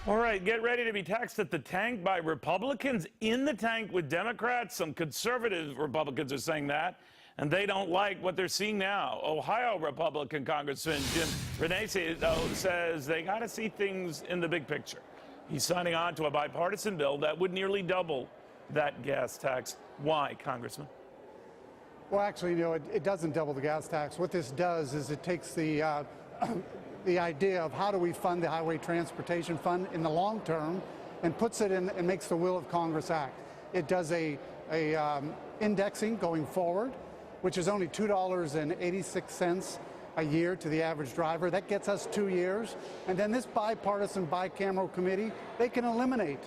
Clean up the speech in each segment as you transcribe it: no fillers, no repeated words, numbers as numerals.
All right, get ready to be taxed at the tank by Republicans in the tank with Democrats. Some conservative Republicans are saying that, and they don't like what they're seeing now. Ohio Republican Congressman Jim Renacci, though, says they got to see things in the big picture. He's signing on to a bipartisan bill that would nearly double that gas tax. Why, Congressman? Well, actually, it doesn't double the gas tax. What this does is it takes the the idea of how do we fund the Highway Transportation Fund in the long term and puts it in and makes the will of Congress act. It does a indexing going forward, which is only $2.86 a year to the average driver. That gets us 2 years. And then this bipartisan bicameral committee, they can eliminate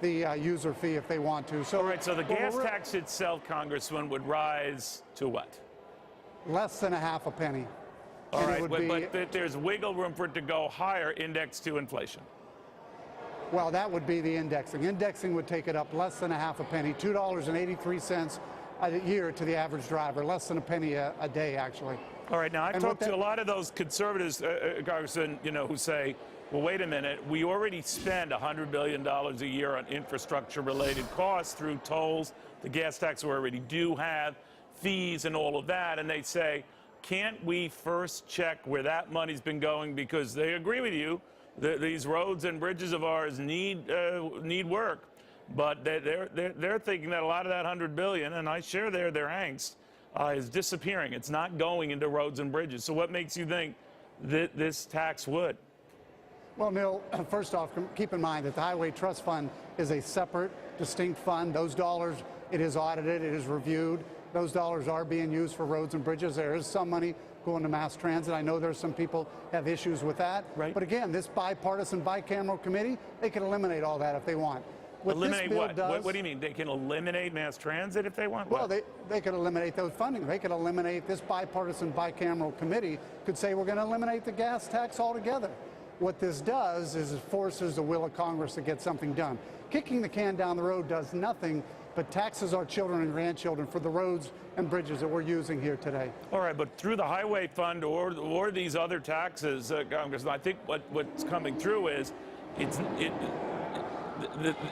the user fee if they want to. So, all right, so the gas tax itself, Congressman, would rise to what? Less than a half a penny. All right, but there's wiggle room for it to go higher, indexed to inflation. Well, that would be the indexing. Indexing would take it up less than a half a penny, $2.83 a year to the average driver, less than a penny a day, actually. All right, now I've talked to a lot of those conservatives, Congressman, who say, well, wait a minute, we already spend $100 billion a year on infrastructure-related costs through tolls, the gas tax we already do have, fees and all of that, and they say, can't we first check where that money's been going? Because they agree with you, these roads and bridges of ours need work, but they're thinking that a lot of that $100 billion, and I share their angst, is disappearing. It's not going into roads and bridges. So what makes you think that this tax would? Well, Neil, first off, keep in mind that the Highway Trust Fund is a separate, distinct fund. Those dollars, it is audited, it is reviewed. Those dollars are being used for roads and bridges. There is some money going to mass transit. I know there's some people have issues with that. Right. But again, this bipartisan bicameral committee, they can eliminate all that if they want. Eliminate what? What do you mean? They can eliminate mass transit if they want? Well, they could eliminate those funding. They could eliminate this bipartisan bicameral committee could say we're going to eliminate the gas tax altogether. What this does is it forces the will of Congress to get something done. Kicking the can down the road does nothing but taxes our children and grandchildren for the roads and bridges that we're using here today. All right, but through the highway fund or these other taxes, Congressman, I think what's coming through is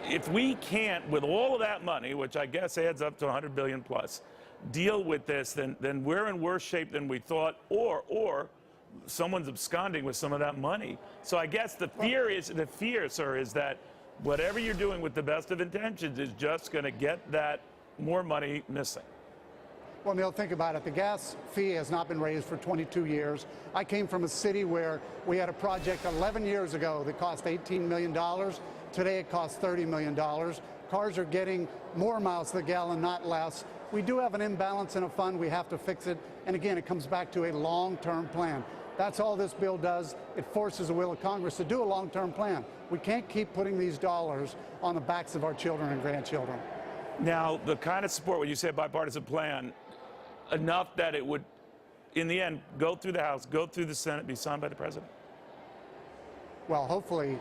if we can't, with all of that money, which I guess adds up to $100 billion plus, deal with this, then we're in worse shape than we thought, or someone's absconding with some of that money. So I guess the fear, sir, is that whatever you're doing with the best of intentions is just going to get that more money missing. Well, Neil, think about it. The gas fee has not been raised for 22 years. I came from a city where we had a project 11 years ago that cost $18 million. Today it costs $30 million. Cars are getting more miles to the gallon, not less. We do have an imbalance in a fund. We have to fix it. And again, it comes back to a long-term plan. That's all this bill does. It forces the will of Congress to do a long-term plan. We can't keep putting these dollars on the backs of our children and grandchildren. Now, the kind of support, when you say bipartisan plan, enough that it would, in the end, go through the House, go through the Senate, be signed by the President? Well, hopefully,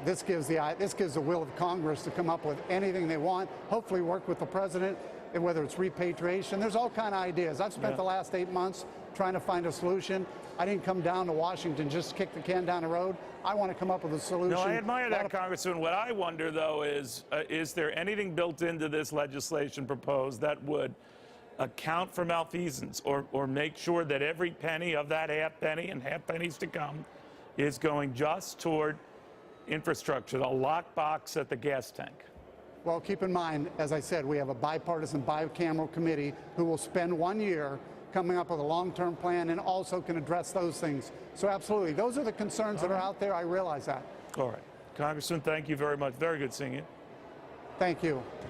this gives the will of Congress to come up with anything they want, hopefully work with the President, and whether it's repatriation. There's all kind of ideas. I've spent the last 8 months trying to find a solution. I didn't come down to Washington just to kick the can down the road. I want to come up with a solution. No, I admire that, Congressman. What I wonder, though, is there anything built into this legislation proposed that would account for malfeasance or make sure that every penny of that half penny and half pennies to come is going just toward infrastructure, the lockbox at the gas tank? Well, keep in mind, as I said, we have a bipartisan bicameral committee who will spend 1 year coming up with a long-term plan and also can address those things. So absolutely, those are the concerns that are out there. I realize that. All right. Congressman, thank you very much. Very good seeing you. Thank you.